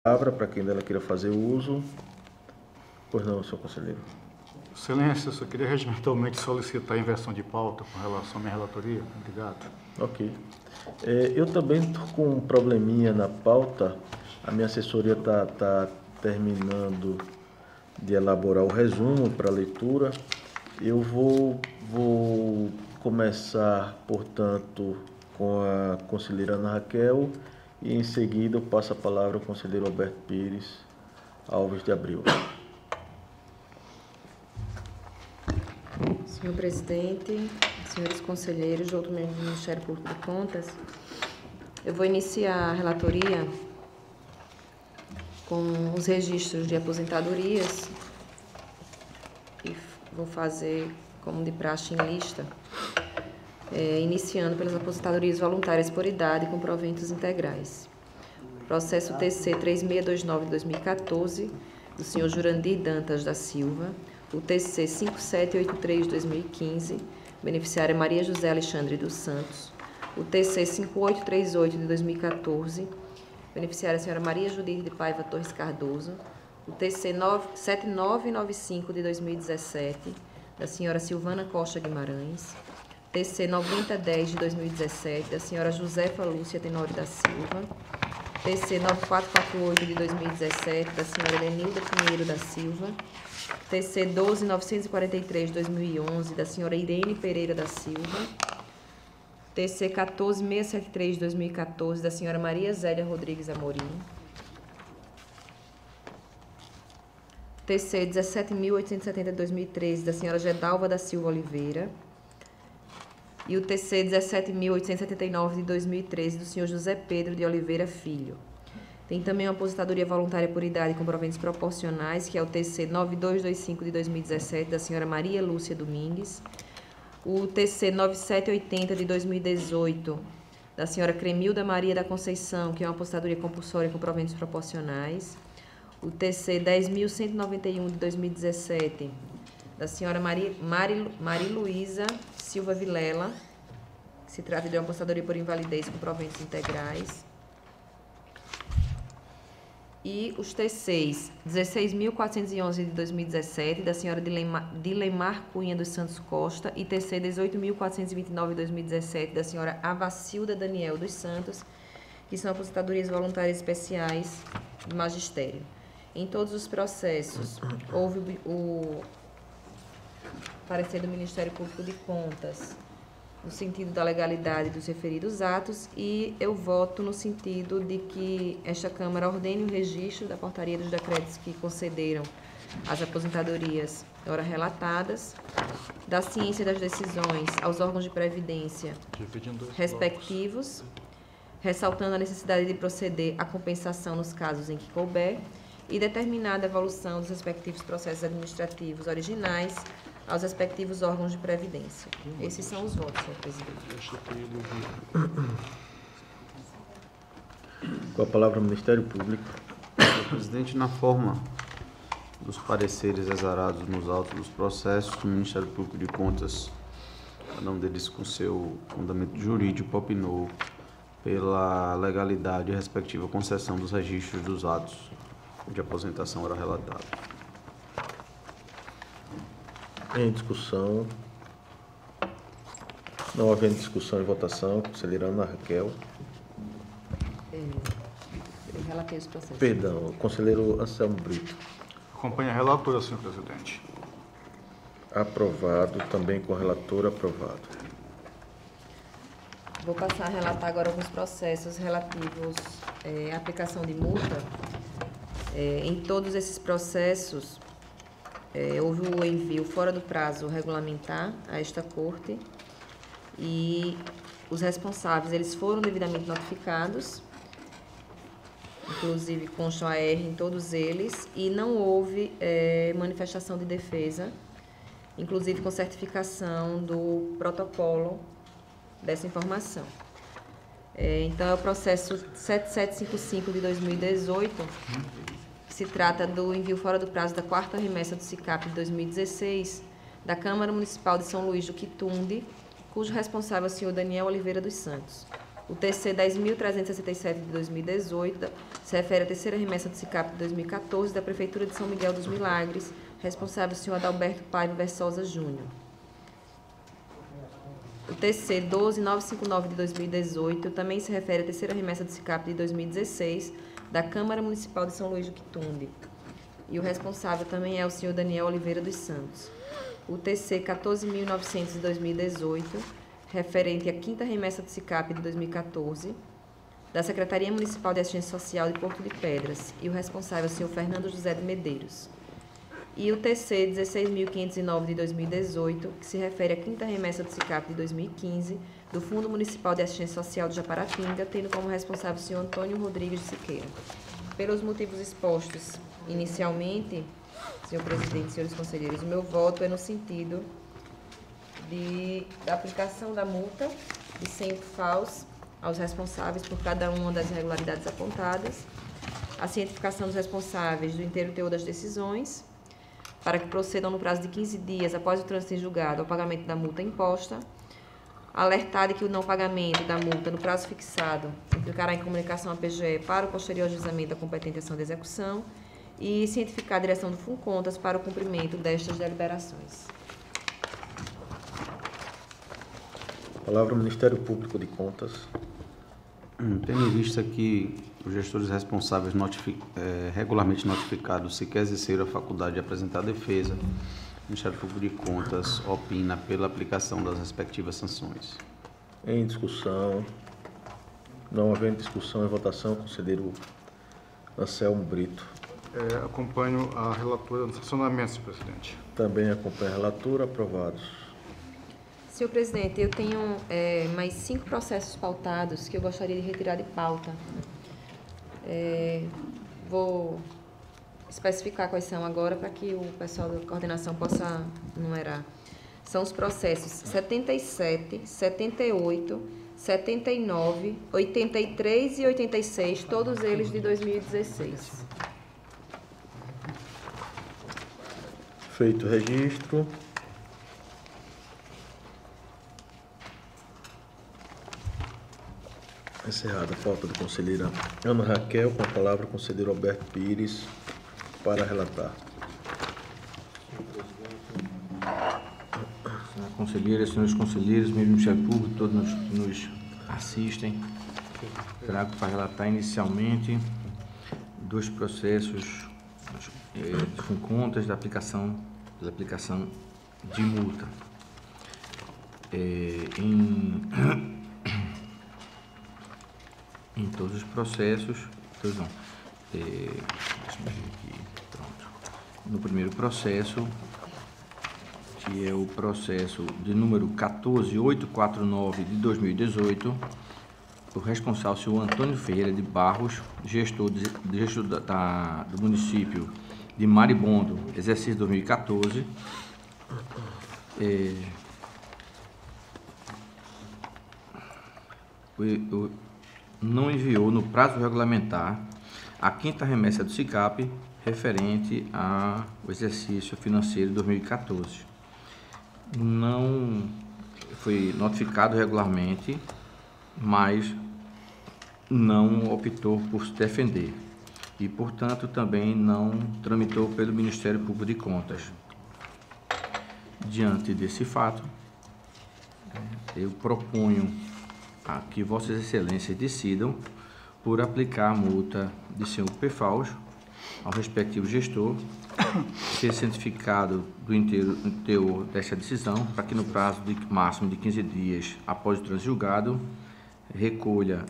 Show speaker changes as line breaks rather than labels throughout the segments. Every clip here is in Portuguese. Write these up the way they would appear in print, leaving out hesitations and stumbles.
Palavra para quem dela queira fazer uso. Pois não, senhor conselheiro.
Excelência, eu só queria regimentalmente solicitar a inversão de pauta com relação à minha relatoria. Obrigado.
Ok. Eu também estou com um probleminha na pauta. A minha assessoria está terminando de elaborar o resumo para leitura. Eu vou começar, portanto, com a conselheira Ana Raquel e em seguida eu passo a palavra ao conselheiro Alberto Pires Alves de Abreu.
Senhor presidente, senhores conselheiros, outro membro do Ministério Público de Contas, eu vou iniciar a relatoria com os registros de aposentadorias e vou fazer como de praxe em lista, iniciando pelas aposentadorias voluntárias por idade com proventos integrais. Processo TC 3629 de 2014, do senhor Jurandir Dantas da Silva. O TC 5783 de 2015, beneficiária Maria José Alexandre dos Santos. O TC 5838 de 2014, beneficiária a senhora Maria Judite de Paiva Torres Cardoso. O TC 7995 de 2017, da senhora Silvana Costa Guimarães. TC 9010 de 2017, da senhora Josefa Lúcia Tenório da Silva. TC 9448 de 2017, da senhora Lenilda Pinheiro da Silva. TC 12943 de 2011, da senhora Irene Pereira da Silva. TC 14673 de 2014, da senhora Maria Zélia Rodrigues Amorim. TC 17870 de 2013, da senhora Gedalva da Silva Oliveira. E o TC 17.879 de 2013, do senhor José Pedro de Oliveira Filho. Tem também uma aposentadoria voluntária por idade com proventos proporcionais, que é o TC 9225 de 2017, da senhora Maria Lúcia Domingues. O TC 9780 de 2018, da senhora Cremilda Maria da Conceição, que é uma aposentadoria compulsória com proventos proporcionais. O TC 10.191 de 2017, da senhora Mari Luísa Silva Vilela, que se trata de uma aposentadoria por invalidez com proventos integrais. E os TCs 16.411 de 2017, da senhora Dilemar Cunha dos Santos Costa, e TC 18.429 de 2017, da senhora Avacilda Daniel dos Santos, que são aposentadorias voluntárias especiais do magistério. Em todos os processos, houve o parecer do Ministério Público de Contas no sentido da legalidade dos referidos atos e eu voto no sentido de que esta Câmara ordene o registro da portaria dos decretos que concederam as aposentadorias ora relatadas, da ciência das decisões aos órgãos de previdência respectivos, ressaltando a necessidade de proceder à compensação nos casos em que couber e determinada a evolução dos respectivos processos administrativos originais aos respectivos órgãos de previdência. Esses são os votos, senhor presidente.
Com a palavra ao Ministério Público.
Senhor presidente, na forma dos pareceres exarados nos autos dos processos, o Ministério Público de Contas, cada um deles com seu fundamento jurídico, opinou pela legalidade e respectiva concessão dos registros dos atos de aposentação ora relatado.
Em discussão. Não havendo discussão e votação, conselheira Ana Raquel.
Eu relatei os processos.
Perdão, conselheiro Anselmo Brito.
Acompanhe a relatora, senhor presidente.
Aprovado, também com a relatora, aprovado.
Vou passar a relatar agora alguns processos relativos à aplicação de multa. Em todos esses processos, houve o envio fora do prazo regulamentar a esta Corte e os responsáveis eles foram devidamente notificados, inclusive constam a R em todos eles, e não houve manifestação de defesa, inclusive com certificação do protocolo dessa informação. Então, é o processo 7755 de 2018, que se trata do envio fora do prazo da 4ª remessa do SICAP de 2016, da Câmara Municipal de São Luís do Quitunde, cujo responsável é o senhor Daniel Oliveira dos Santos. O TC 10.367 de 2018 se refere à terceira remessa do SICAP de 2014 da Prefeitura de São Miguel dos Milagres, responsável o senhor Adalberto Paiva Versosa Júnior. O TC 12.959 de 2018 também se refere à terceira remessa do SICAP de 2016 da Câmara Municipal de São Luís do Quitunde. E o responsável também é o senhor Daniel Oliveira dos Santos. O TC 14.900 de 2018, referente à quinta remessa do SICAP de 2014, da Secretaria Municipal de Assistência Social de Porto de Pedras. E o responsável é o senhor Fernando José de Medeiros. E o TC 16.509 de 2018, que se refere à quinta remessa do SICAP de 2015, do Fundo Municipal de Assistência Social de Japaratinga, tendo como responsável o senhor Antônio Rodrigues de Siqueira. Pelos motivos expostos inicialmente, senhor presidente, senhores conselheiros, o meu voto é no sentido da aplicação da multa de 100 FAUs aos responsáveis por cada uma das irregularidades apontadas, a cientificação dos responsáveis do inteiro teor das decisões, para que procedam no prazo de 15 dias após o trânsito em julgado ao pagamento da multa imposta, alertar de que o não pagamento da multa no prazo fixado implicará em comunicação à PGE para o posterior ajuizamento da competente ação de execução e cientificar a direção do FUNCONTAS para o cumprimento destas deliberações.
Palavra ao Ministério Público de Contas.
Tendo em vista que os gestores responsáveis regularmente notificados sequer exerceram a faculdade de apresentar defesa, o Ministério Público de Contas opina pela aplicação das respectivas sanções.
Em discussão. Não havendo discussão, em votação, conselheiro Anselmo Brito.
Acompanho a relatora no sancionamento, senhor presidente.
Também acompanha a relatora. Aprovados.
Senhor presidente, eu tenho mais 5 processos pautados que eu gostaria de retirar de pauta. Vou especificar quais são agora para que o pessoal da coordenação possa numerar. São os processos 77, 78, 79, 83 e 86, todos eles de 2016.
Feito o registro. Encerrada a pauta da conselheira Ana Raquel, com a palavra o conselheiro Alberto Pires para relatar.
Senhora conselheira, senhores conselheiros, membros do Ministério Público, todos nos assistem. Trago para relatar inicialmente 2 processos de FUNCONTAS da aplicação de multa. Em todos os processos, deixa eu ver aqui, pronto. No primeiro processo, que é o processo de número 14849 de 2018, o responsável, o senhor Antônio Ferreira de Barros, gestor do município de Maribondo, exercício 2014, não enviou no prazo regulamentar a quinta remessa do SICAP referente ao exercício financeiro de 2014. Não foi notificado regularmente, mas não optou por se defender e, portanto, também não tramitou pelo Ministério Público de Contas. Diante desse fato, eu proponho a que Vossas Excelências decidam por aplicar a multa de senhor PFAUS ao respectivo gestor, ser cientificado do inteiro teor desta decisão, para que no prazo máximo de 15 dias após o trânsito julgado, recolha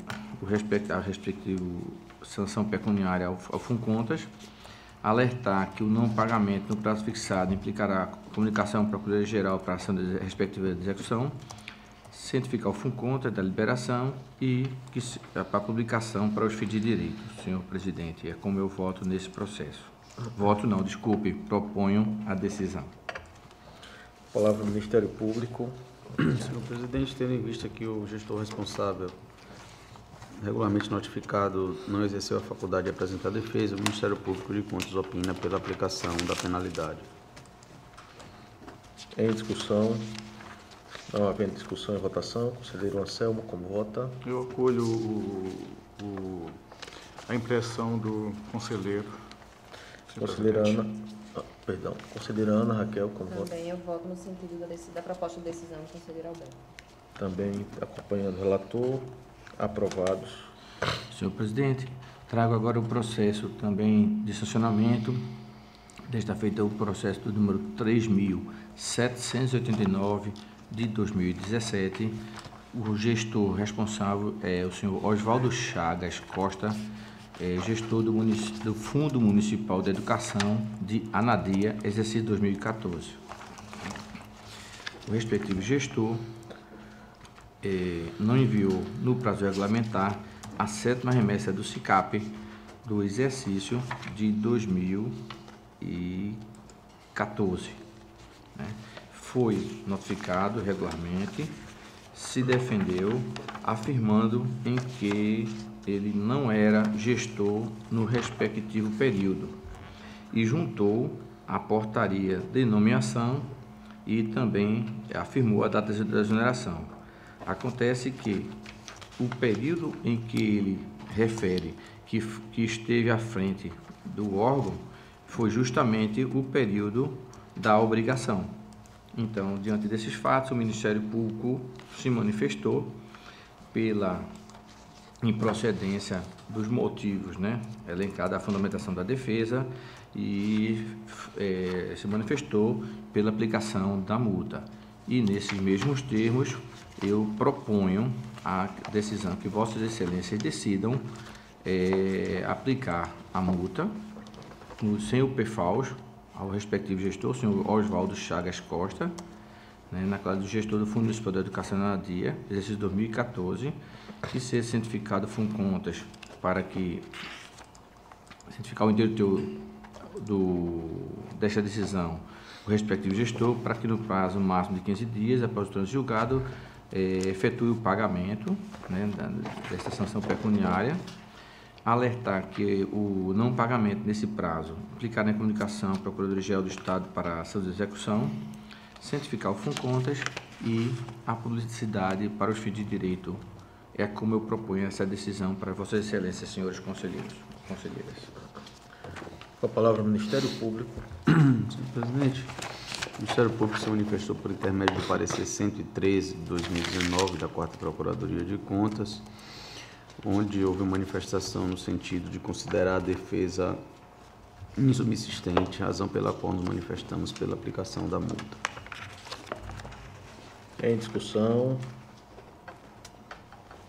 a respectiva sanção pecuniária ao FUNCONTAS, alertar que o não pagamento no prazo fixado implicará comunicação à Procuradoria-Geral para a ação respectiva de execução, cientificar o FUNCONTAS da liberação e para a publicação para os fins de direito. Senhor presidente, é como eu voto nesse processo. Voto não, desculpe, proponho a decisão.
Palavra do Ministério Público.
Senhor presidente, tendo em vista que o gestor responsável regularmente notificado não exerceu a faculdade de apresentar defesa, o Ministério Público de Contas opina pela aplicação da penalidade.
Em discussão. Não havendo discussão e votação, conselheiro Anselmo, como vota?
Eu acolho a impressão do conselheiro. senhor
Conselheira
presidente.
Ana, conselheira Ana Raquel, como vota?
Também eu voto no sentido da proposta de decisão do conselheiro Alberto.
Também acompanhando o relator, aprovados.
Senhor presidente, trago agora o processo também de sancionamento. Desta feita, o processo do número 3.789 de 2017. O gestor responsável é o senhor Oswaldo Chagas Costa, gestor do Fundo Municipal de Educação de Anadia, exercício 2014. O respectivo gestor não enviou no prazo regulamentar a 7ª remessa do SICAP do exercício de 2014. Né? Foi notificado regularmente, se defendeu, afirmando em que ele não era gestor no respectivo período e juntou a portaria de nomeação e também afirmou a data da exoneração. Acontece que o período em que ele refere que esteve à frente do órgão foi justamente o período da obrigação. Então, diante desses fatos, o Ministério Público se manifestou pela improcedência dos motivos, né, elencada a fundamentação da defesa e se manifestou pela aplicação da multa. E nesses mesmos termos, eu proponho a decisão que Vossas Excelências decidam aplicar a multa sem o PFAUS ao respectivo gestor, o senhor Oswaldo Chagas Costa, né, na classe do gestor do Fundo Municipal de Educação na Anadia, exercício 2014, que seja cientificado Funcontas para que cientificar o interior desta decisão o respectivo gestor, para que no prazo máximo de 15 dias, após o trânsito julgado, efetue o pagamento, né, desta sanção pecuniária, alertar que o não pagamento nesse prazo implicará em comunicação à Procuradoria-Geral do Estado para a sua execução, cientificar o Funcontas e a publicidade para os fins de direito. É como eu proponho essa decisão para Vossas Excelências, senhores conselheiros, conselheiras.
Com a palavra o Ministério Público.
Senhor presidente, o Ministério Público se manifestou por intermédio do parecer 113 de 2019 da 4ª Procuradoria de Contas, onde houve manifestação no sentido de considerar a defesa insubsistente, razão pela qual nos manifestamos pela aplicação da multa.
Em discussão.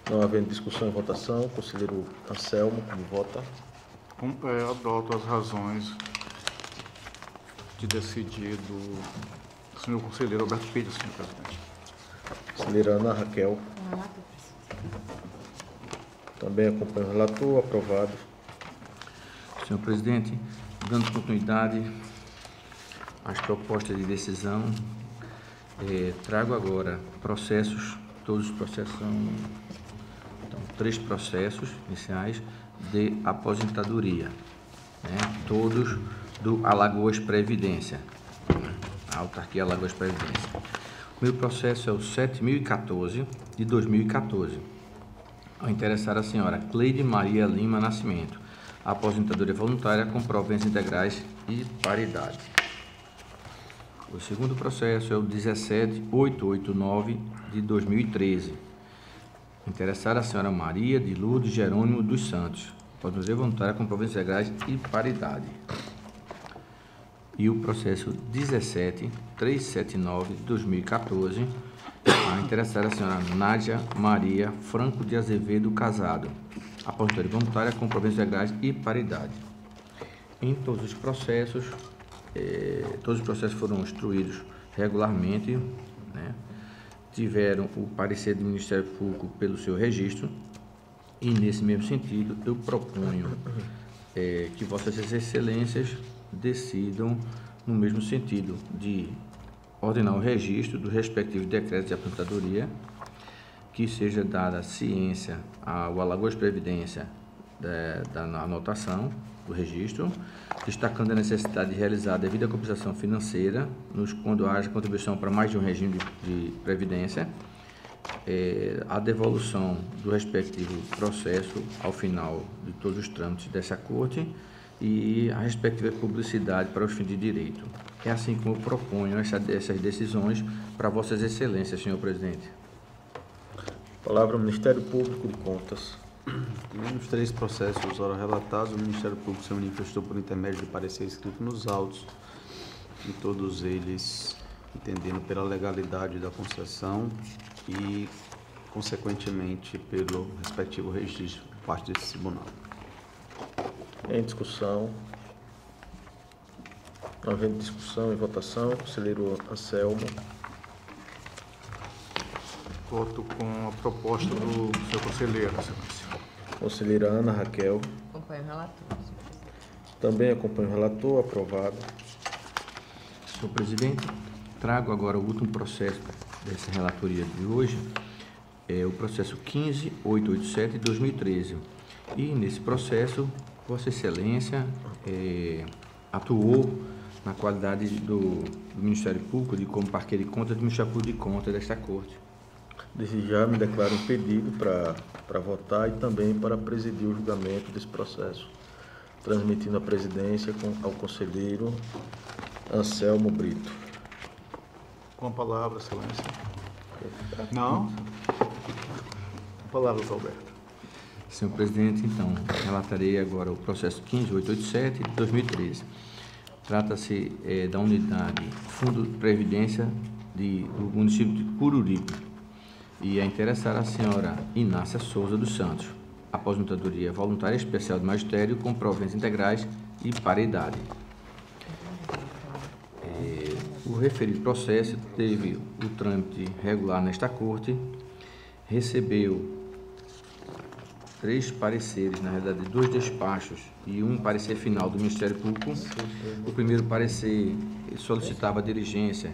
Não havendo discussão e votação, conselheiro Anselmo, como vota?
Adoto as razões de decidir do senhor conselheiro Alberto Pires, senhor presidente.
Conselheira Ana Raquel. Também acompanha o relator, aprovado.
Senhor presidente, dando continuidade às propostas de decisão, trago agora processos, todos os processos são 3 processos iniciais de aposentadoria, né, todos do Alagoas Previdência, a autarquia Alagoas Previdência. O meu processo é o 7014 de 2014. Ao interessar a senhora Cleide Maria Lima Nascimento, aposentadoria voluntária com proventos integrais e paridade. O segundo processo é o 17889 de 2013. Interessar a senhora Maria de Lourdes Jerônimo dos Santos, aposentadoria voluntária com proventos integrais e paridade. E o processo 17379 de 2014, a interessar a senhora Nádia Maria Franco de Azevedo Casado, aposentadoria voluntária com proventos integrais e paridade. Em todos os processos foram instruídos regularmente, né? Tiveram o parecer do Ministério Público pelo seu registro e, nesse mesmo sentido, eu proponho que Vossas Excelências decidam no mesmo sentido de ordenar o registro dos respectivos decretos de aposentadoria, que seja dada ciência ao Alagoas Previdência da anotação, do registro, destacando a necessidade de realizar a devida compensação financeira quando haja contribuição para mais de um regime de previdência, a devolução do respectivo processo ao final de todos os trâmites dessa corte e a respectiva publicidade para os fins de direito. É assim como eu proponho essas decisões para Vossas Excelências, senhor presidente.
Palavra ao Ministério Público de Contas.
Nos 3 processos ora relatados, o Ministério Público se manifestou por intermédio de parecer escrito nos autos, e todos eles entendendo pela legalidade da concessão e, consequentemente, pelo respectivo registro por parte desse tribunal.
Em discussão. Não havendo discussão e votação, conselheiro Anselmo.
Voto com a proposta do senhor conselheiro, Excelência.
Conselheira Ana Raquel.
Acompanho o relator, senhor presidente.
Também acompanho o relator. Aprovado.
Senhor presidente, trago agora o último processo dessa relatoria de hoje, o processo 15887 de 2013. E nesse processo, Vossa Excelência atuou na qualidade do Ministério Público como parqueiro de contas do Ministério Público de Contas desta Corte.
Desde já me declaro impedido para votar e também para presidir o julgamento desse processo, transmitindo a presidência ao conselheiro Anselmo Brito.
Com a palavra, Excelência. Não? Com a palavra, doutor Alberto.
Senhor presidente, então, relatarei agora o processo 15887 de 2013. Trata-se da unidade Fundo de Previdência do município de Cururipe e a interessar a senhora Inácia Souza dos Santos, aposentadoria voluntária especial de magistério com proventos integrais e paridade. O referido processo teve o trâmite regular nesta Corte, recebeu 3 pareceres, na realidade 2 despachos e um parecer final do Ministério Público. O primeiro parecer solicitava diligência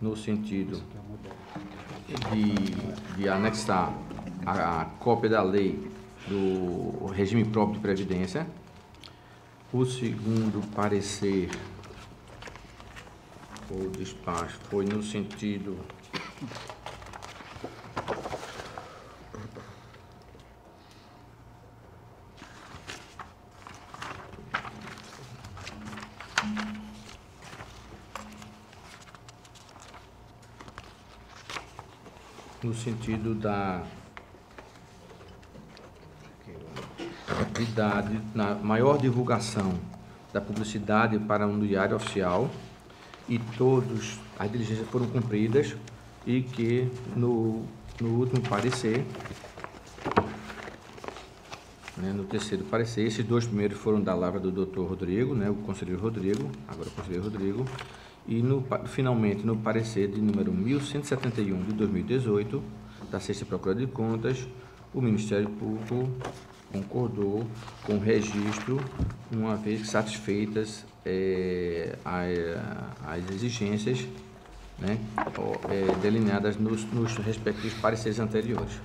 no sentido de anexar a cópia da lei do regime próprio de previdência. O segundo parecer, o despacho, foi no sentido na maior divulgação da publicidade para um diário oficial, e todas as diligências foram cumpridas, e que no último parecer, no terceiro parecer, esses 2 primeiros foram da lavra do doutor Rodrigo, o conselheiro Rodrigo, agora o conselheiro Rodrigo, e finalmente no parecer de número 1171 de 2018, da 6ª Procuradoria de Contas, o Ministério Público concordou com o registro, uma vez satisfeitas as exigências delineadas nos respectivos pareceres anteriores.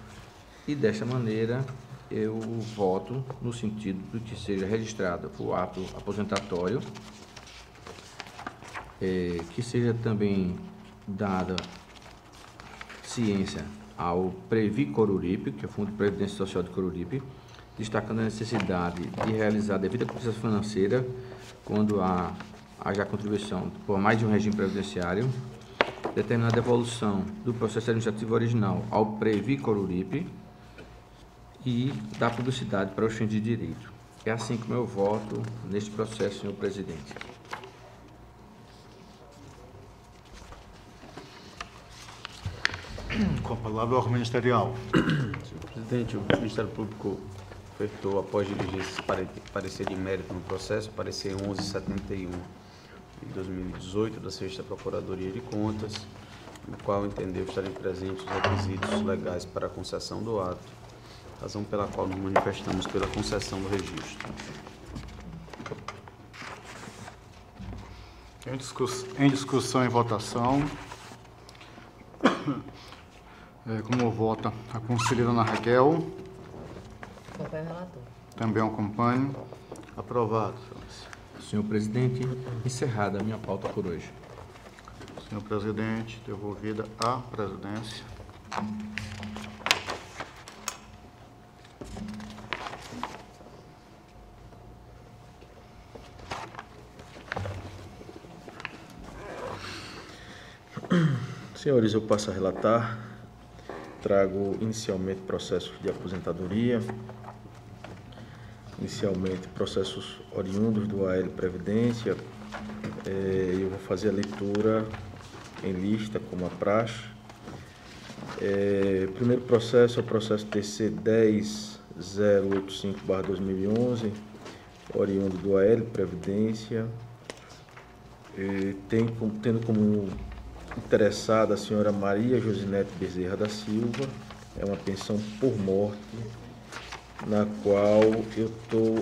E desta maneira eu voto no sentido de que seja registrado o ato aposentatório, que seja também dada ciência ao Previ Coruripe, que é o Fundo de Previdência Social de Coruripe, destacando a necessidade de realizar a devida compensação financeira quando haja contribuição por mais de um regime previdenciário, determinar a devolução do processo administrativo original ao Previ Coruripe e dar publicidade para os fins de direito. É assim como eu voto neste processo, senhor presidente.
Com a palavra, o órgão ministerial.
Senhor presidente, o Ministério Público ofertou, após diligências, parecer de mérito no processo, parecer 1171 de 2018 da 6ª Procuradoria de Contas, no qual entendeu estarem presentes os requisitos legais para a concessão do ato, razão pela qual nos manifestamos pela concessão do registro.
Em discussão e votação, como vota a conselheira Ana Raquel,
Acompanho o relator.
também acompanho. Aprovado, excelência.
Senhor presidente, encerrada a minha pauta por hoje.
Senhor presidente, devolvida à presidência.
Senhores, eu passo a relatar. Trago inicialmente processos de aposentadoria, inicialmente processos oriundos do AL Previdência. Eu vou fazer a leitura em lista, como a praxe. Primeiro processo é o processo TC 10085/2011, oriundo do AL Previdência, tendo como interessada a senhora Maria Josinete Bezerra da Silva. É uma pensão por morte, na qual eu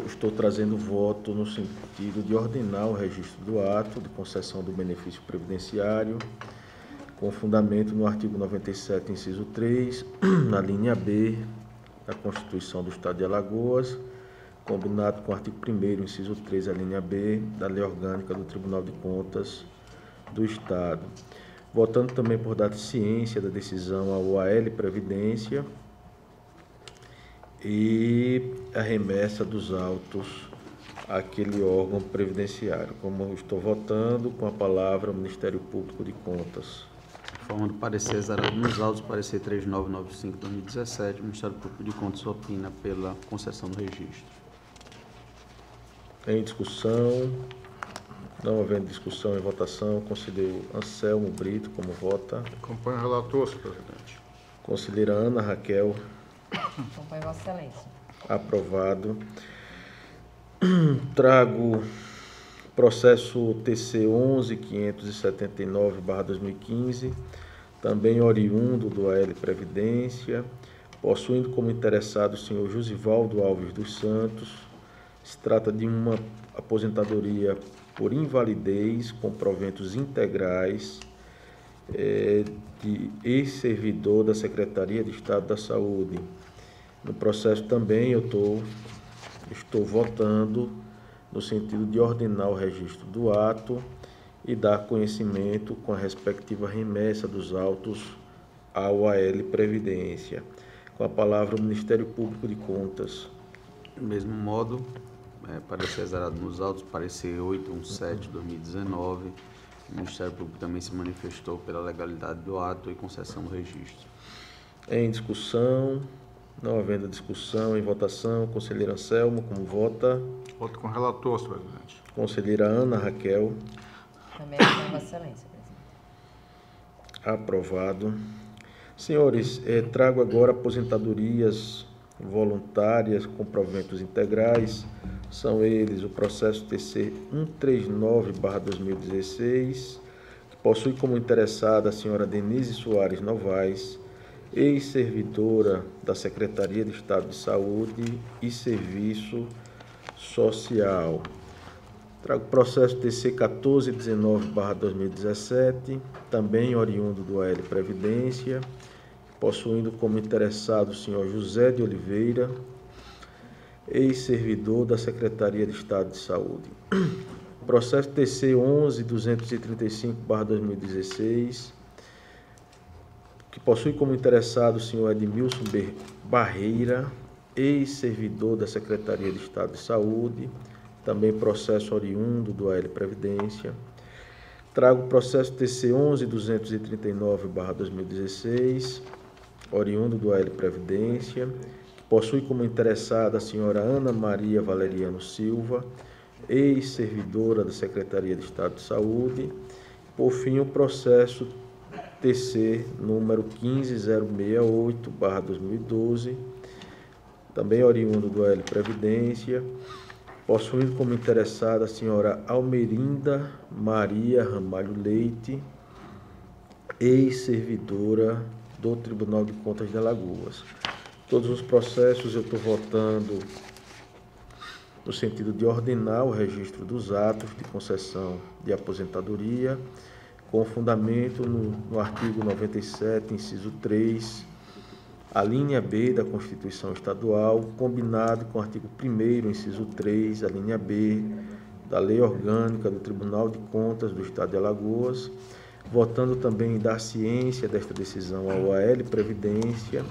estou trazendo voto no sentido de ordenar o registro do ato de concessão do benefício previdenciário, com fundamento no artigo 97, inciso 3, na linha B da Constituição do Estado de Alagoas, combinado com o artigo 1º, inciso 3, a linha B da Lei Orgânica do Tribunal de Contas do Estado. Votando também por dar ciência da decisão ao AL Previdência e a remessa dos autos àquele órgão previdenciário. Como eu estou votando, com a palavra o Ministério Público de Contas.
Forma do parecer exarado nos autos, parecer 3995/2017, o Ministério Público de Contas opina pela concessão do registro.
Em discussão, não havendo discussão em votação, considero Anselmo Brito como vota.
Acompanho o relator, senhor presidente.
Conselheira Ana Raquel.
Acompanho Vossa Excelência.
Aprovado. Trago processo TC 11.579/2015, também oriundo do AL Previdência, possuindo como interessado o senhor Josivaldo Alves dos Santos. Se trata de uma aposentadoria por invalidez com proventos integrais de ex-servidor da Secretaria de Estado da Saúde. No processo também eu estou votando no sentido de ordenar o registro do ato e dar conhecimento com a respectiva remessa dos autos ao AL Previdência. Com a palavra o Ministério Público de Contas.
Do mesmo modo, parecer exarado nos autos, parecer 817/2019, o Ministério Público também se manifestou pela legalidade do ato e concessão do registro.
Em discussão, não havendo discussão, em votação, conselheiro Anselmo, como vota?
Voto com o relator, senhor presidente.
Conselheira Ana Raquel.
Também acompanho Vossa Excelência, presidente.
Aprovado. Senhores, trago agora aposentadorias voluntárias com proventos integrais. São eles o processo TC 139/2016, que possui como interessada a senhora Denise Soares Novaes, ex-servidora da Secretaria de Estado de Saúde e Serviço Social. Trago o processo TC 1419/2017, também oriundo do AL Previdência, possuindo como interessado o senhor José de Oliveira, ex-servidor da Secretaria de Estado de Saúde. Processo TC 11.235/2016, que possui como interessado o senhor Edmilson Barreira, ex-servidor da Secretaria de Estado de Saúde, também processo oriundo do AL Previdência. Trago o processo TC 11.239/2016, oriundo do AL Previdência, que possui como interessada a senhora Ana Maria Valeriano Silva, ex-servidora da Secretaria de Estado de Saúde. Por fim, o processo TC número 15068/2012, também oriundo do AL Previdência, possuindo como interessada a senhora Almerinda Maria Ramalho Leite, ex-servidora do Tribunal de Contas de Alagoas. Todos os processos eu estou votando no sentido de ordenar o registro dos atos de concessão de aposentadoria, com fundamento no artigo 97, inciso 3, a linha B da Constituição Estadual, combinado com o artigo 1º, inciso 3, a linha B da Lei Orgânica do Tribunal de Contas do Estado de Alagoas, votando também dar ciência desta decisão ao OAL Previdência,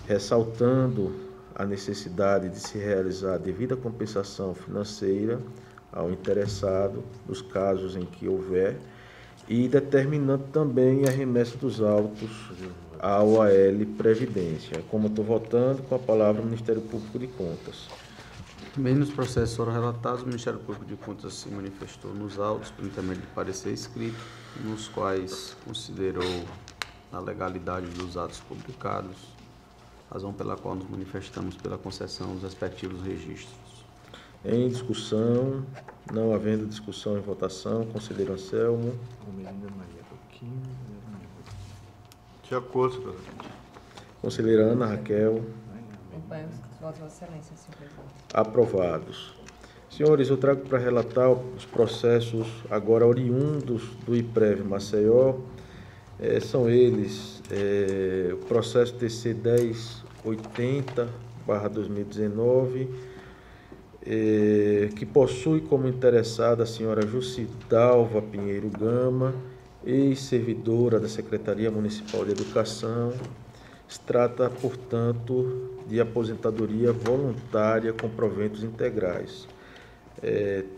ressaltando a necessidade de se realizar a devida compensação financeira ao interessado, nos casos em que houver, e determinando também a remessa dos autos à OAL Previdência. Como eu estou votando, com a palavra o Ministério Público de Contas.
Também nos processos foram relatados, o Ministério Público de Contas se manifestou nos autos por intermédio de parecer escrito, nos quais considerou a legalidade dos atos publicados, razão pela qual nos manifestamos pela concessão dos respectivos registros.
Em discussão, não havendo discussão em votação, conselheiro Anselmo.
De acordo, senhor presidente.
Conselheira Ana Raquel.
Acompanho os votos de Vossa Excelência, senhor presidente.
Aprovados. Senhores, eu trago para relatar os processos agora oriundos do IPREV Maceió. São eles o processo TC 1080/2019, que possui como interessada a senhora Jucidalva Pinheiro Gama, ex-servidora da Secretaria Municipal de Educação. Se trata, portanto, de aposentadoria voluntária com proventos integrais.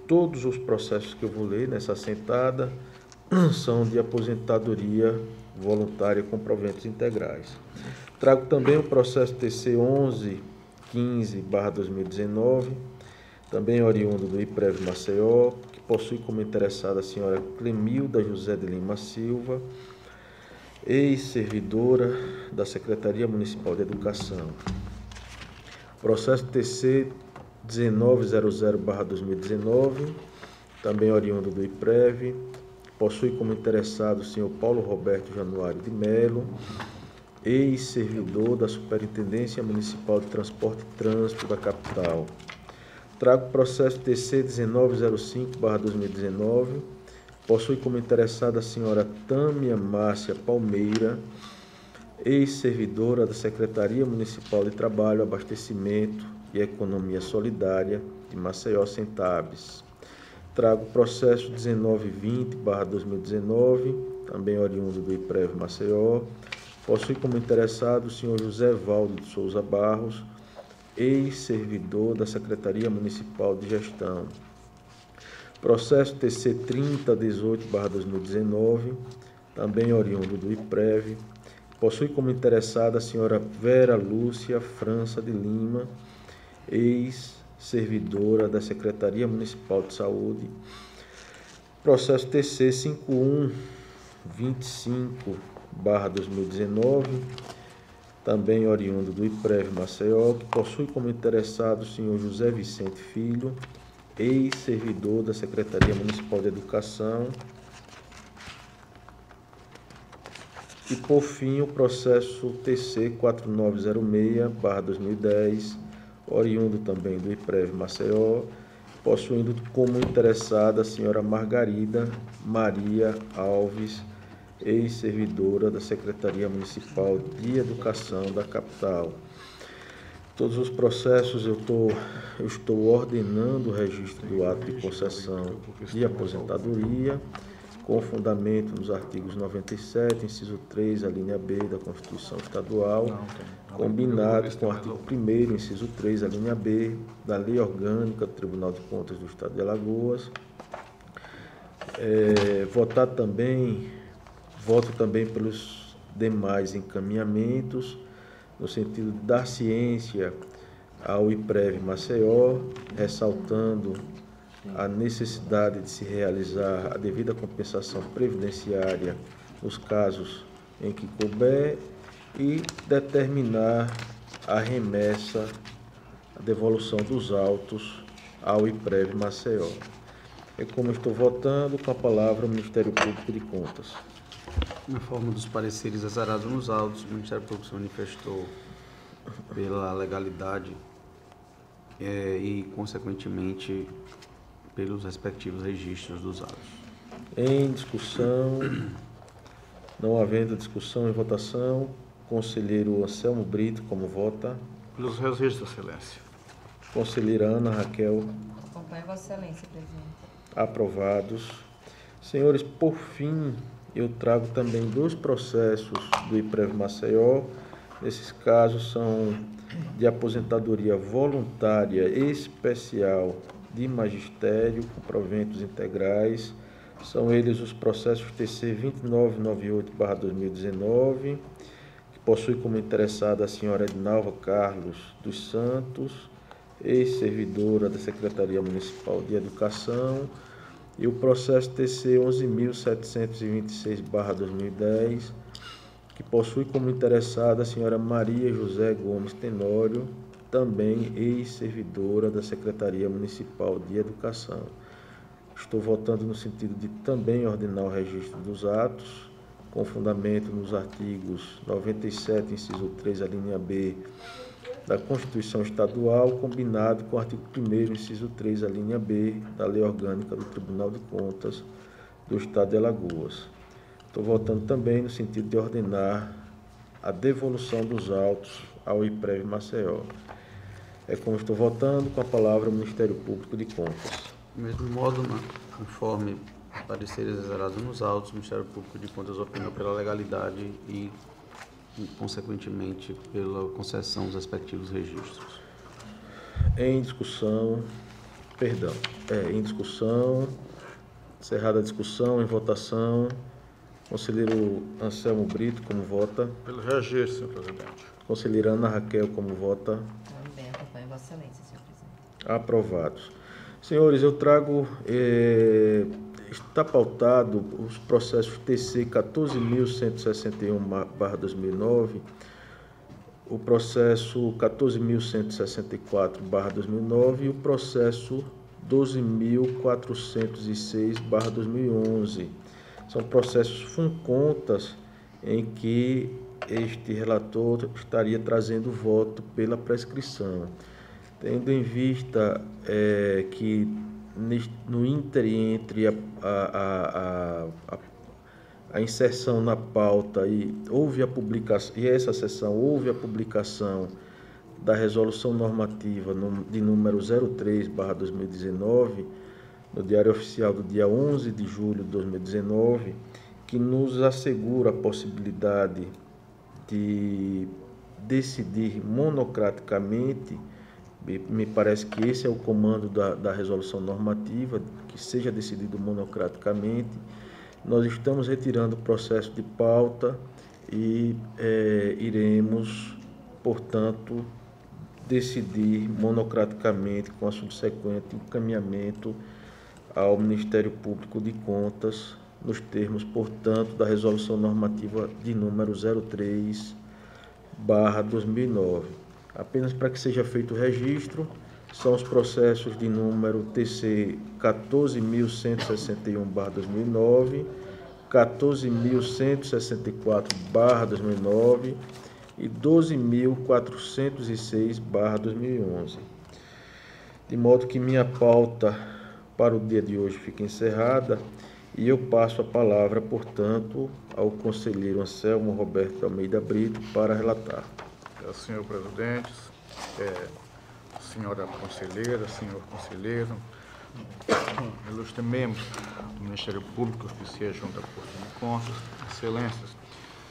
Todos os processos que eu vou ler nessa assentada são de aposentadoria voluntária com proventos integrais. Trago também o processo TC 1115/2019, também oriundo do IPREV Maceió, que possui como interessada a senhora Clemilda José de Lima Silva, ex-servidora da Secretaria Municipal de Educação. Processo TC 1900/2019, também oriundo do IPREV, possui como interessado o senhor Paulo Roberto Januário de Melo, ex-servidor da Superintendência Municipal de Transporte e Trânsito da capital. Trago o processo TC 1905/2019, possui como interessada a senhora Tâmia Márcia Palmeira, ex-servidora da Secretaria Municipal de Trabalho, Abastecimento e Economia Solidária de Maceió, Centabes. Trago o processo 1920/2019, também oriundo do IPREV Maceió, possui como interessado o senhor José Valdo de Souza Barros, ex-servidor da Secretaria Municipal de Gestão. Processo TC 3018/2019, também oriundo do IPREV, possui como interessada a senhora Vera Lúcia França de Lima, ex-servidora da Secretaria Municipal de Saúde. Processo TC 5125/2019, também oriundo do IPREV Maceió, que possui como interessado o senhor José Vicente Filho, ex-servidor da Secretaria Municipal de Educação. E, por fim, o processo TC 4906/2010, oriundo também do IPREV Maceió, possuindo como interessada a senhora Margarida Maria Alves, ex-servidora da Secretaria Municipal de Educação da capital. Todos os processos eu estou ordenando o registro do ato de concessão de aposentadoria, com fundamento nos artigos 97, inciso 3, a linha B da Constituição Estadual, combinado com o artigo 1º, inciso 3, a linha B da Lei Orgânica do Tribunal de Contas do Estado de Alagoas. Voto também pelos demais encaminhamentos, no sentido de dar ciência ao IPREV Maceió, ressaltando a necessidade de se realizar a devida compensação previdenciária nos casos em que couber e determinar a remessa, a devolução dos autos ao IPREV Maceió. É como estou votando, com a palavra o Ministério Público de Contas.
Na forma dos pareceres exarados nos autos, o Ministério Público se manifestou pela legalidade e, consequentemente, pelos respectivos registros dos autos.
Em discussão, não havendo discussão em votação, Conselheiro Anselmo Brito, como vota?
Pelos registros, Excelência.
Conselheira Ana Raquel?
Acompanho Vossa Excelência, presidente.
Aprovados. Senhores, por fim, eu trago também 2 processos do IPREV Maceió. Esses casos são de aposentadoria voluntária especial de magistério com proventos integrais. São eles os processos TC 2998/2019, que possui como interessada a senhora Ednalva Carlos dos Santos, ex-servidora da Secretaria Municipal de Educação, e o processo TC 11.726/2010, que possui como interessada a senhora Maria José Gomes Tenório, também ex-servidora da Secretaria Municipal de Educação. Estou votando no sentido de também ordenar o registro dos atos, com fundamento nos artigos 97, inciso 3, a linha B, da Constituição Estadual, combinado com o artigo 1º, inciso 3, a linha B, da Lei Orgânica do Tribunal de Contas do Estado de Alagoas. Estou votando também no sentido de ordenar a devolução dos autos ao IPREV Maceió. É como estou votando, com a palavra o Ministério Público de Contas.
Do mesmo modo, conforme pareceres exarados nos autos, o Ministério Público de Contas opinou pela legalidade e, consequentemente, pela concessão dos respectivos registros.
Em discussão, encerrada a discussão, em votação, conselheiro Anselmo Brito, como vota?
Pelo registro, senhor presidente.
Conselheira Ana Raquel, como vota?
Também acompanho Vossa Excelência, senhor presidente.
Aprovados. Senhores, eu trago, está pautado os processos TC 14.161/2009, o processo 14.164/2009 e o processo 12.406/2011. São processos FUNCONTAS em que este relator estaria trazendo voto pela prescrição. Tendo em vista que no ínterim entre a inserção na pauta e houve a publicação, e essa sessão houve a publicação da resolução normativa de número 03/2019, no Diário Oficial do dia 11 de julho de 2019, que nos assegura a possibilidade de decidir monocraticamente. Me parece que esse é o comando da resolução normativa, que seja decidido monocraticamente. Nós estamos retirando o processo de pauta e iremos, portanto, decidir monocraticamente com a subsequente encaminhamento ao Ministério Público de Contas, nos termos, portanto, da resolução normativa de número 03/2009. Apenas para que seja feito o registro, são os processos de número TC 14.161/2009, 14.164/2009 e 12.406/2011. De modo que minha pauta para o dia de hoje fica encerrada e eu passo a palavra, portanto, ao conselheiro Anselmo Roberto Almeida Brito para relatar.
Senhor presidente, senhora conselheira, senhor conselheiro, ilustres membros do Ministério Público, oficiais junto à Corte de Contas, excelências,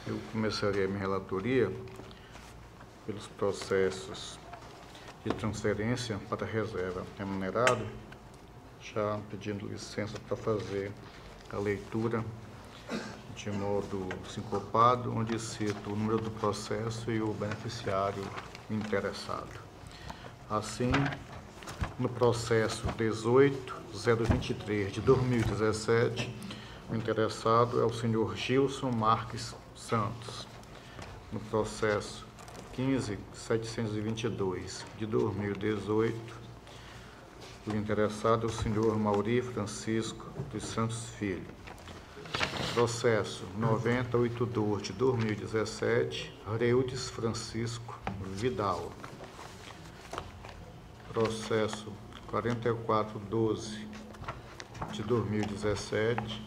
eu começarei a minha relatoria pelos processos de transferência para reserva remunerada, já pedindo licença para fazer a leitura de modo sincopado, onde cito o número do processo e o beneficiário interessado. Assim, no processo 18.023 de 2017, o interessado é o senhor Gilson Marques Santos. No processo 15.722 de 2018, o interessado é o senhor Mauri Francisco dos Santos Filho. Processo 9082 de 2017, Reudes Francisco Vidal. Processo 4412 de 2017,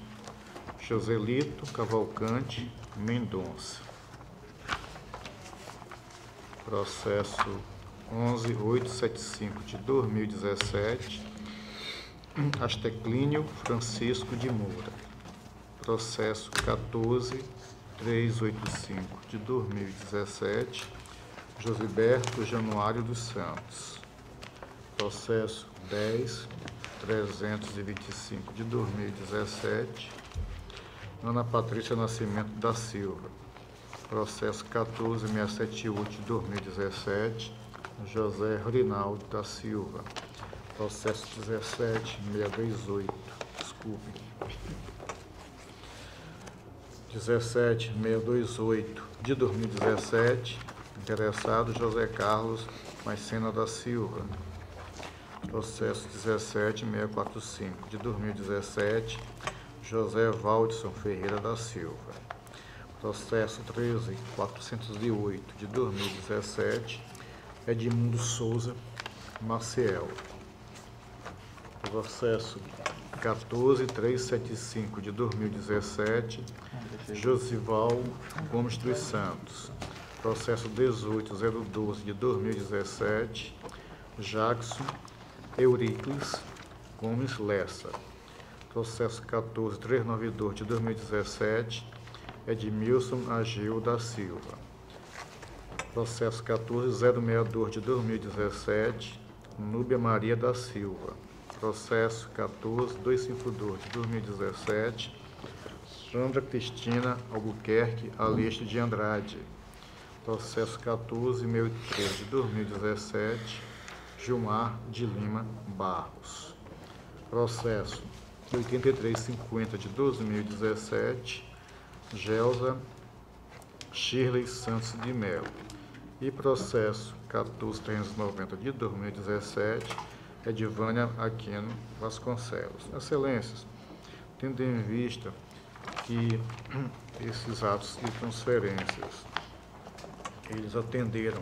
Joselito Cavalcante Mendonça. processo 11.875 de 2017, Asteclínio Francisco de Moura. Processo 14.385 de 2017, Josiberto Januário dos Santos. Processo 10.325 de 2017, Ana Patrícia Nascimento da Silva. Processo 14.678 de 2017, José Rinaldo da Silva. Processo 17.628, desculpe. 17.628 de 2017, interessado José Carlos Maicena da Silva. Processo 17.645 de 2017, José Valdson Ferreira da Silva. Processo 13.408 de 2017, Edmundo Souza Maciel. Processo 14.375 de 2017, Josival Gomes dos Santos. Processo 18.012 de 2017, Jackson Euricles Gomes Lessa. Processo 14.392 de 2017, Edmilson Agil da Silva. Processo 14.062 de 2017, Núbia Maria da Silva. Processo 14.252 de 2017, Sandra Cristina Albuquerque Aleixo de Andrade. Processo 14.683 de 2017, Gilmar de Lima Barros. Processo 83.50 de 2017, Gelsa Shirley Santos de Melo. E processo 14.390 de 2017, Edivânia Aquino Vasconcelos. Excelências, tendo em vista que esses atos de transferências, eles atenderam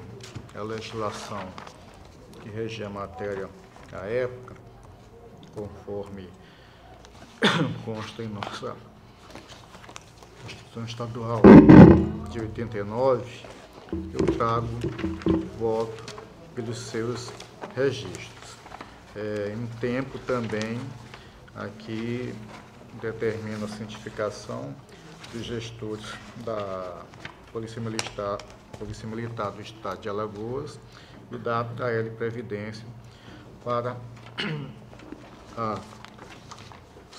a legislação que regia a matéria à época, conforme consta em nossa Constituição Estadual de 89, eu trago voto pelos seus registros. Em tempo também, aqui determina a cientificação dos gestores da Polícia Militar do Estado de Alagoas e da AL Previdência para a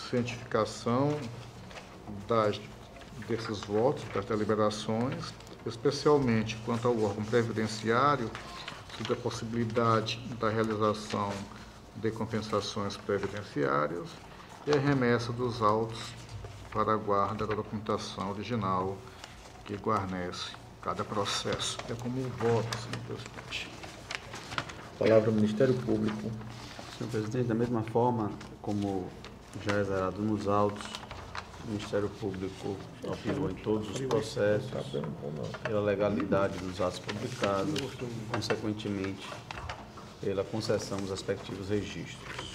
cientificação desses votos, das deliberações, especialmente quanto ao órgão previdenciário, sobre a possibilidade da realização de compensações previdenciárias e a remessa dos autos para a guarda da documentação original que guarnece cada processo. É como um voto, senhor presidente.
Palavra ao Ministério Público.
Senhor presidente, da mesma forma como já é zerado nos autos, o Ministério Público opinou em todos os processos pela legalidade dos atos publicados, consequentemente, pela concessão dos respectivos registros.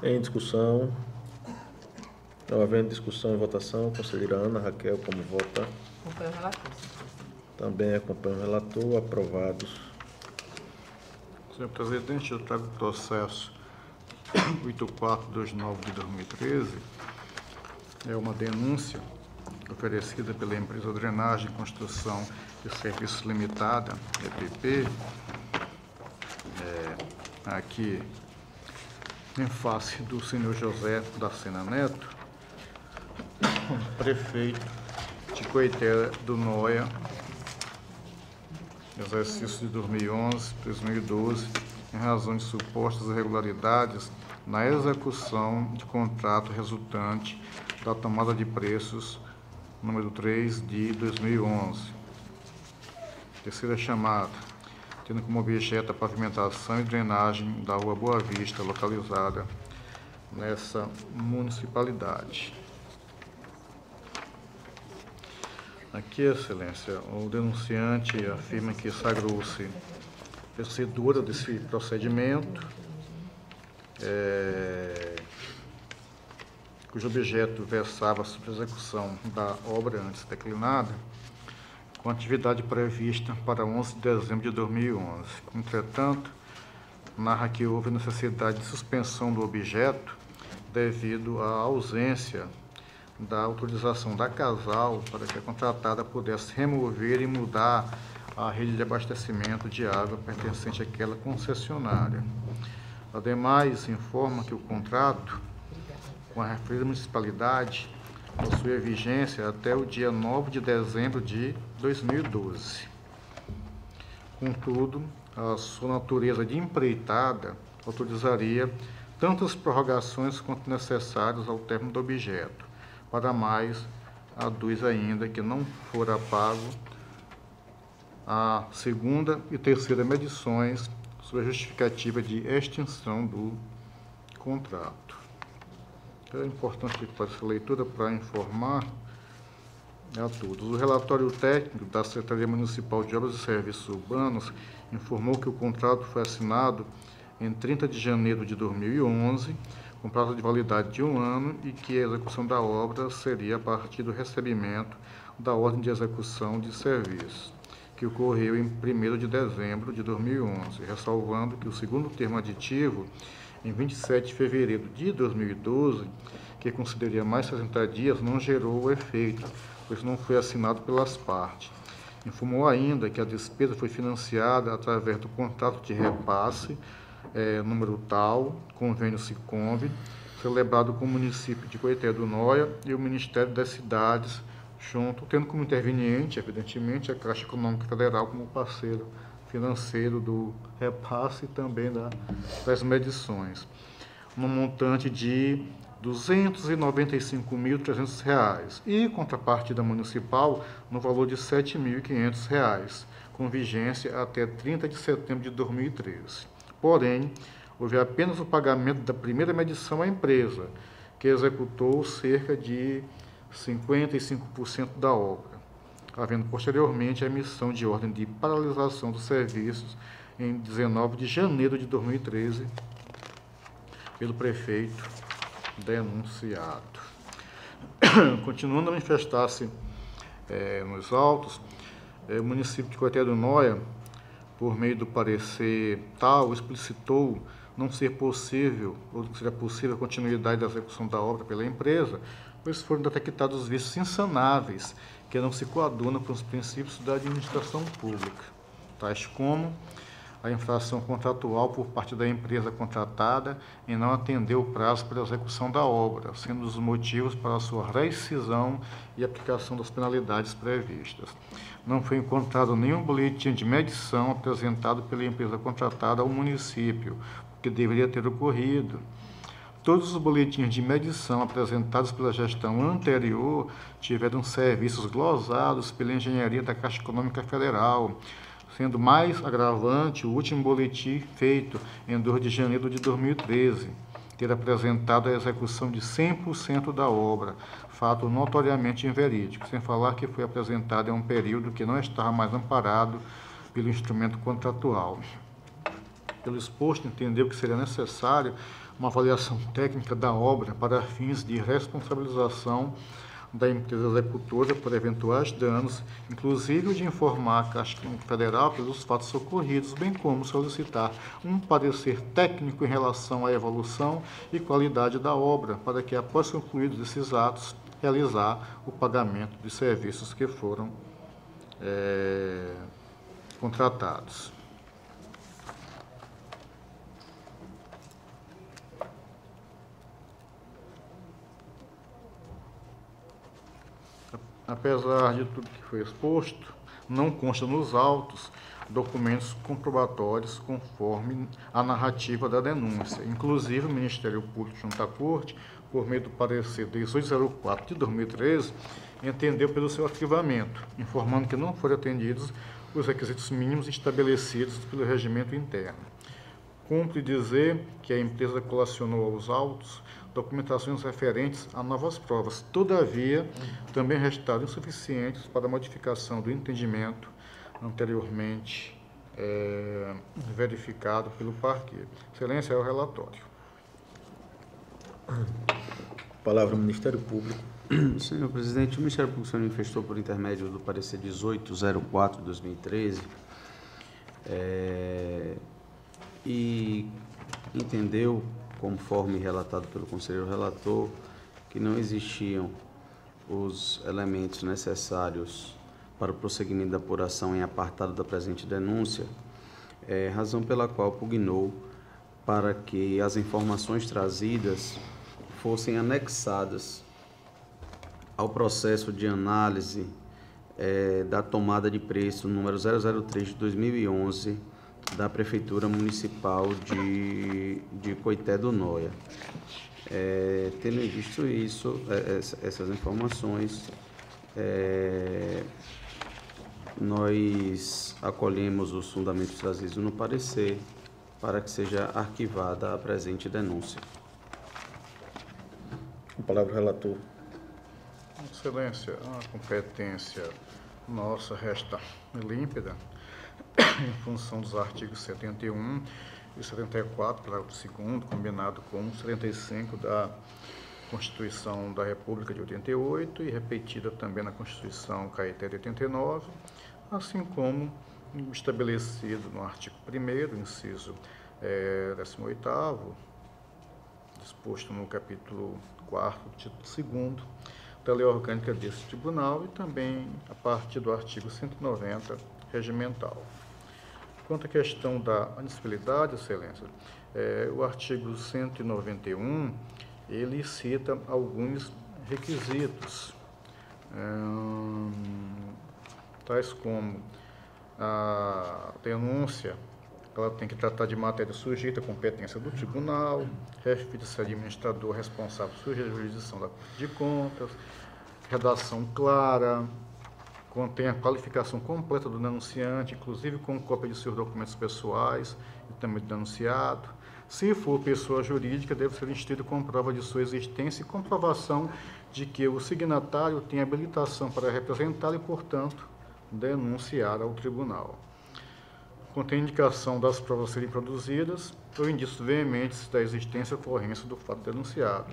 Em discussão, não havendo discussão e votação, conselheira Ana Raquel, como vota?
Acompanho o relator.
Também acompanho o relator. Aprovados.
Senhor presidente, eu trago o processo 8429 de 2013. É uma denúncia oferecida pela empresa Drenagem, Construção e Serviços Limitada, EPP, aqui em face do senhor José da Sena Neto, prefeito de Coité do Noia, exercício de 2011, 2012, em razão de supostas irregularidades na execução de contrato resultante da tomada de preços número 3 de 2011. Terceira chamada, tendo como objeto a pavimentação e drenagem da Rua Boa Vista, localizada nessa municipalidade. Aqui, Excelência, o denunciante afirma que sagrou-se vencedora desse procedimento, cujo objeto versava sobre a execução da obra antes declinada, com atividade prevista para 11 de dezembro de 2011. Entretanto, narra que houve necessidade de suspensão do objeto devido à ausência da autorização da Casal para que a contratada pudesse remover e mudar a rede de abastecimento de água pertencente àquela concessionária. Ademais, informa que o contrato com a referida municipalidade possui vigência até o dia 9 de dezembro de 2012. Contudo, a sua natureza de empreitada autorizaria tantas prorrogações quanto necessárias ao término do objeto. Para mais, aduz ainda que não fora pago a segunda e terceira medições sob a justificativa de extinção do contrato. É importante para essa leitura para informar a todos. O relatório técnico da Secretaria Municipal de Obras e Serviços Urbanos informou que o contrato foi assinado em 30 de janeiro de 2011, com prazo de validade de 1 ano, e que a execução da obra seria a partir do recebimento da ordem de execução de serviço, que ocorreu em 1º de dezembro de 2011, ressalvando que o segundo termo aditivo, em 27 de fevereiro de 2012, que consideraria mais 60 dias, não gerou o efeito, pois não foi assinado pelas partes. Informou ainda que a despesa foi financiada através do contrato de repasse, número tal, convênio Siconv, celebrado com o município de Coité do Noia e o Ministério das Cidades, junto, tendo como interveniente, evidentemente, a Caixa Econômica Federal como parceiro financeiro do repasse e também das medições, no montante de R$ 295.300 e contrapartida municipal no valor de R$ 7.500, com vigência até 30 de setembro de 2013. Porém, houve apenas o pagamento da primeira medição à empresa, que executou cerca de 55% da obra, havendo posteriormente a emissão de ordem de paralisação dos serviços em 19 de janeiro de 2013 pelo prefeito denunciado. Continuando a manifestar-se nos autos, o município de Coité do Noia, por meio do parecer tal, explicitou não ser possível, ou que seria possível a continuidade da execução da obra pela empresa, pois foram detectados vícios insanáveis que não se coadunam com os princípios da administração pública, tais como a infração contratual por parte da empresa contratada em não atender o prazo para a execução da obra, sendo os motivos para a sua rescisão e aplicação das penalidades previstas. Não foi encontrado nenhum boletim de medição apresentado pela empresa contratada ao município, o que deveria ter ocorrido. Todos os boletins de medição apresentados pela gestão anterior tiveram serviços glosados pela engenharia da Caixa Econômica Federal, sendo mais agravante o último boletim feito em 2 de janeiro de 2013, ter apresentado a execução de 100% da obra, fato notoriamente inverídico, sem falar que foi apresentado em um período que não estava mais amparado pelo instrumento contratual. Pelo exposto, entendeu que seria necessário uma avaliação técnica da obra para fins de responsabilização da empresa executora por eventuais danos, inclusive de informar a Caixa Federal pelos fatos ocorridos, bem como solicitar um parecer técnico em relação à evolução e qualidade da obra, para que, após concluídos esses atos, realizar o pagamento de serviços que foram contratados. Apesar de tudo que foi exposto, não consta nos autos documentos comprobatórios conforme a narrativa da denúncia. Inclusive, o Ministério Público junto à Corte, por meio do parecer 1804 de 2013, entendeu pelo seu arquivamento, informando que não foram atendidos os requisitos mínimos estabelecidos pelo regimento interno. Cumpre dizer que a empresa colacionou aos autos documentações referentes a novas provas. Todavia, também restaram insuficientes para a modificação do entendimento anteriormente verificado pelo parquet. Excelência, é o relatório.
Palavra ao Ministério Público.
Senhor presidente, o Ministério Público se manifestou por intermédio do parecer 1804 de 2013 e entendeu, conforme relatado pelo conselheiro relator, que não existiam os elementos necessários para o prosseguimento da apuração em apartado da presente denúncia, razão pela qual pugnou para que as informações trazidas fossem anexadas ao processo de análise da tomada de preço número 003 de 2011 da Prefeitura Municipal de Coité do Noia. Tendo visto isso, essas informações, nós acolhemos os fundamentos trazidos no parecer para que seja arquivada a presente denúncia.
Com a palavra, relator.
Excelência, a competência nossa resta límpida em função dos artigos 71 e 74, parágrafo 2º, combinado com 75 da Constituição da República de 88 e repetida também na Constituição Caeté de 89, assim como estabelecido no artigo 1º, inciso 18º, disposto no capítulo 4º, título 2º, da Lei Orgânica desse Tribunal e também a partir do artigo 190 regimental. Quanto à questão da admissibilidade, Excelência, o artigo 191, ele cita alguns requisitos, tais como a denúncia, ela tem que tratar de matéria sujeita à competência do tribunal, refere-se administrador responsável sujeito à jurisdição da Corte de Contas, redação clara, contém a qualificação completa do denunciante, inclusive com cópia de seus documentos pessoais e também do denunciado. Se for pessoa jurídica, deve ser instituído com prova de sua existência e comprovação de que o signatário tem habilitação para representar e, portanto, denunciar ao tribunal. Contém indicação das provas serem produzidas ou indícios veementes da existência e ocorrência do fato denunciado.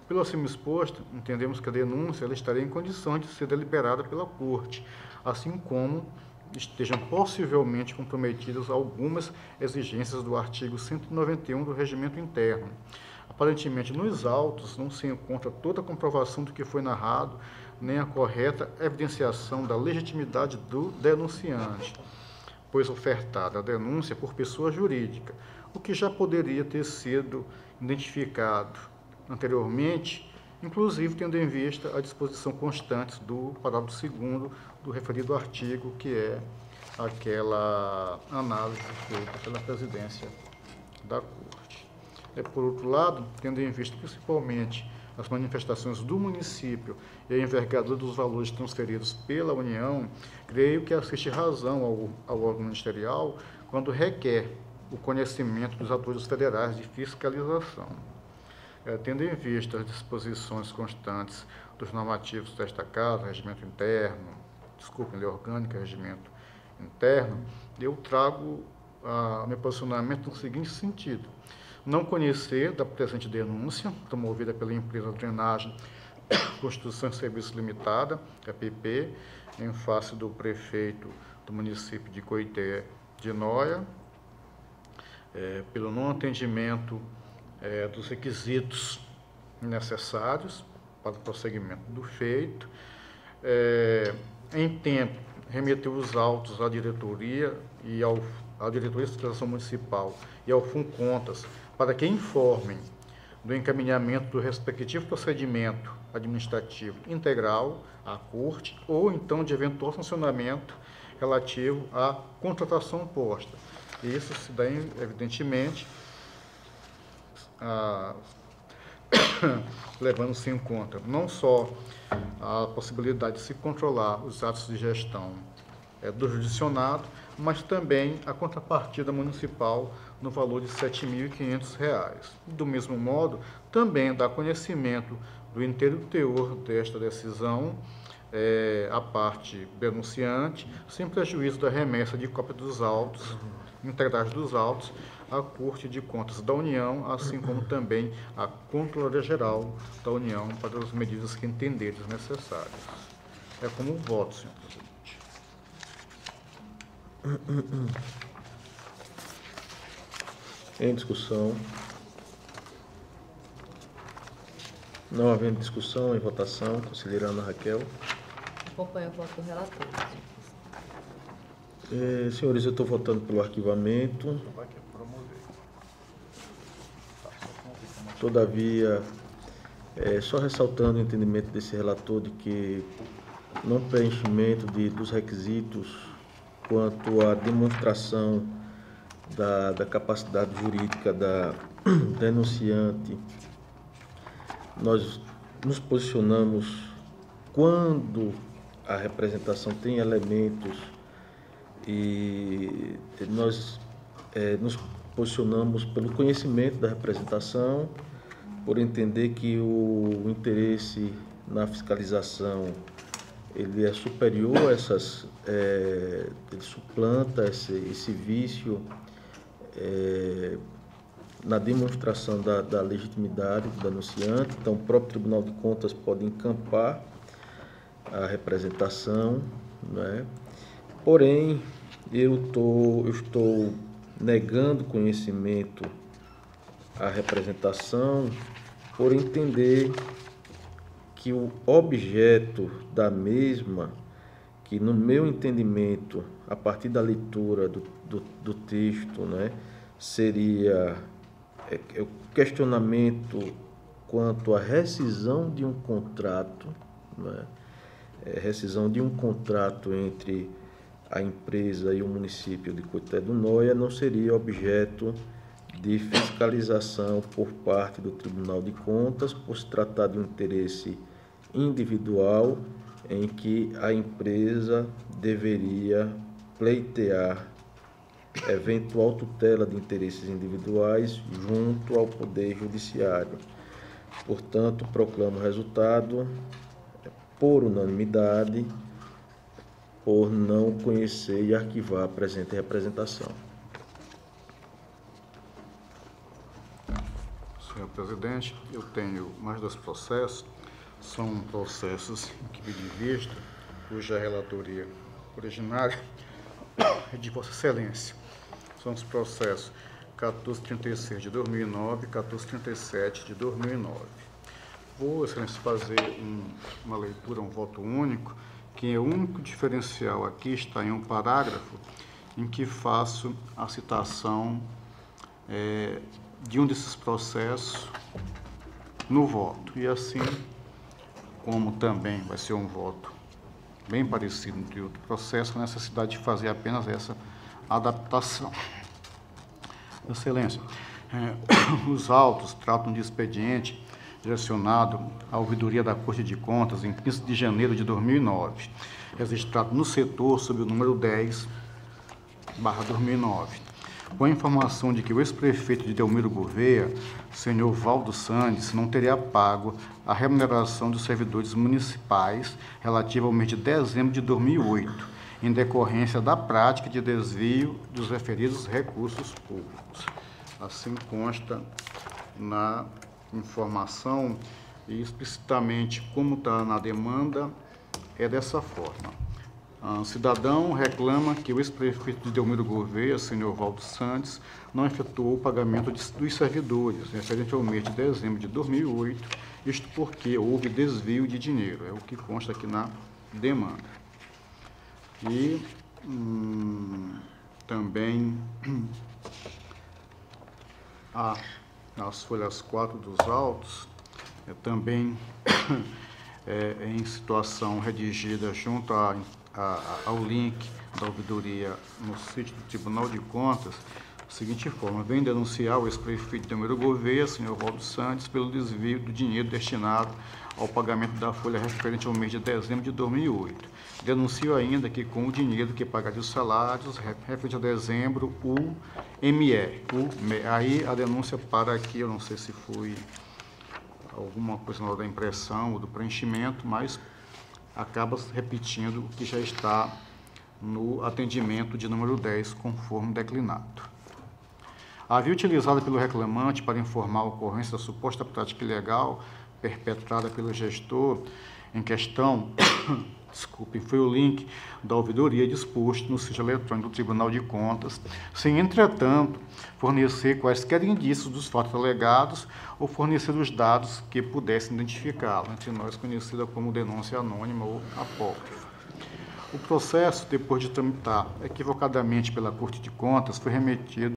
Pelo acima exposto, entendemos que a denúncia ela estaria em condições de ser deliberada pela Corte, assim como estejam possivelmente comprometidas algumas exigências do artigo 191 do Regimento Interno. Aparentemente, nos autos não se encontra toda a comprovação do que foi narrado, nem a correta evidenciação da legitimidade do denunciante, pois ofertada a denúncia por pessoa jurídica, o que já poderia ter sido identificado anteriormente, inclusive tendo em vista a disposição constante do parágrafo 2º do referido artigo, que é aquela análise feita pela presidência da Corte. Por outro lado, tendo em vista principalmente as manifestações do município e a envergadura dos valores transferidos pela União, creio que assiste razão ao órgão ministerial quando requer o conhecimento dos atores federais de fiscalização. Tendo em vista as disposições constantes dos normativos desta Casa, regimento interno, lei orgânica, regimento interno, eu trago meu posicionamento no seguinte sentido: não conhecer da presente denúncia, promovida pela empresa Drenagem Construção e Serviços Limitada, EPP, em face do prefeito do município de Coité de Noia, pelo não atendimento dos requisitos necessários para o prosseguimento do feito. Em tempo, remeteu os autos à diretoria e à Diretoria de Fiscalização Municipal e ao FUNCONTAS para que informem do encaminhamento do respectivo procedimento administrativo integral à Corte ou então de eventual sancionamento relativo à contratação posta. Isso se dá, evidentemente, levando-se em conta não só a possibilidade de se controlar os atos de gestão do judicionado, mas também a contrapartida municipal no valor de R$ 7.500. Do mesmo modo, também dá conhecimento do inteiro teor desta decisão à parte denunciante, sem prejuízo da remessa de cópia dos autos, integrais dos autos, à Corte de Contas da União, assim como também à Controladoria Geral da União para as medidas que entenderem necessárias. É como voto, senhor presidente.
Em discussão. Não havendo discussão, em votação, conselheira Ana Raquel.
Acompanho o voto do relator.
Senhores, eu estou votando pelo arquivamento. Todavia, só ressaltando o entendimento desse relator de que não preenchimento dos requisitos quanto à demonstração da capacidade jurídica da denunciante, nós nos posicionamos quando a representação tem elementos e nós nos posicionamos pelo conhecimento da representação, por entender que o interesse na fiscalização ele é superior a essas, ele suplanta esse vício na demonstração da legitimidade do denunciante. Então, o próprio Tribunal de Contas pode encampar a representação, né? Porém, eu estou negando conhecimento à representação por entender que o objeto da mesma, que no meu entendimento, a partir da leitura do texto, né, seria o questionamento quanto à rescisão de um contrato, né, rescisão de um contrato entre a empresa e o município de Coité do Noia não seria objeto de fiscalização por parte do Tribunal de Contas, por se tratar de um interesse individual em que a empresa deveria pleitear eventual tutela de interesses individuais junto ao Poder Judiciário. Portanto, proclamo o resultado por unanimidade, por não conhecer e arquivar a presente representação.
Senhor presidente, eu tenho mais 2 processos. São processos em que me divisto, cuja relatoria originária é de Vossa Excelência. São os processos 1436 de 2009 e 1437 de 2009. Vou, Excelência, fazer uma leitura, um voto único, que é o único diferencial aqui está em um parágrafo em que faço a citação de um desses processos no voto. E assim, como também vai ser um voto bem parecido de outro processo, com necessidade de fazer apenas essa adaptação. Excelência, os autos tratam de expediente direcionado à ouvidoria da Corte de Contas em 15 de janeiro de 2009, registrado no setor sob o número 10/2009, com a informação de que o ex-prefeito de Delmiro Gouveia, senhor Valdo Sandes, não teria pago a remuneração dos servidores municipais relativa ao mês de dezembro de 2008, em decorrência da prática de desvio dos referidos recursos públicos. Assim consta na informação e explicitamente como está na demanda, é dessa forma. O cidadão reclama que o ex-prefeito de Delmiro Gouveia, senhor Valdo Santos, não efetuou o pagamento dos servidores referente ao mês de dezembro de 2008, isto porque houve desvio de dinheiro, é o que consta aqui na demanda. E também as folhas 4 dos autos, também em situação redigida junto ao link da ouvidoria no sítio do Tribunal de Contas, da seguinte forma: vem denunciar o ex-prefeito de Delmiro Gouveia, senhor Valdo Santos, pelo desvio do dinheiro destinado ao pagamento da folha referente ao mês de dezembro de 2008. Denuncio ainda que com o dinheiro que pagaria os salários referente a dezembro, o ME. Aí a denúncia para aqui, eu não sei se foi alguma coisa na hora da impressão ou do preenchimento, mas acaba repetindo o que já está no atendimento de número 10, conforme declinado. A via utilizada pelo reclamante para informar a ocorrência da suposta prática ilegal perpetrada pelo gestor em questão, desculpem, foi o link da ouvidoria disposto no sítio eletrônico do Tribunal de Contas, sem, entretanto, fornecer quaisquer indícios dos fatos alegados ou fornecer os dados que pudessem identificá-lo, entre nós conhecida como denúncia anônima ou apócrifa. O processo, depois de tramitar equivocadamente pela Corte de Contas, foi remetido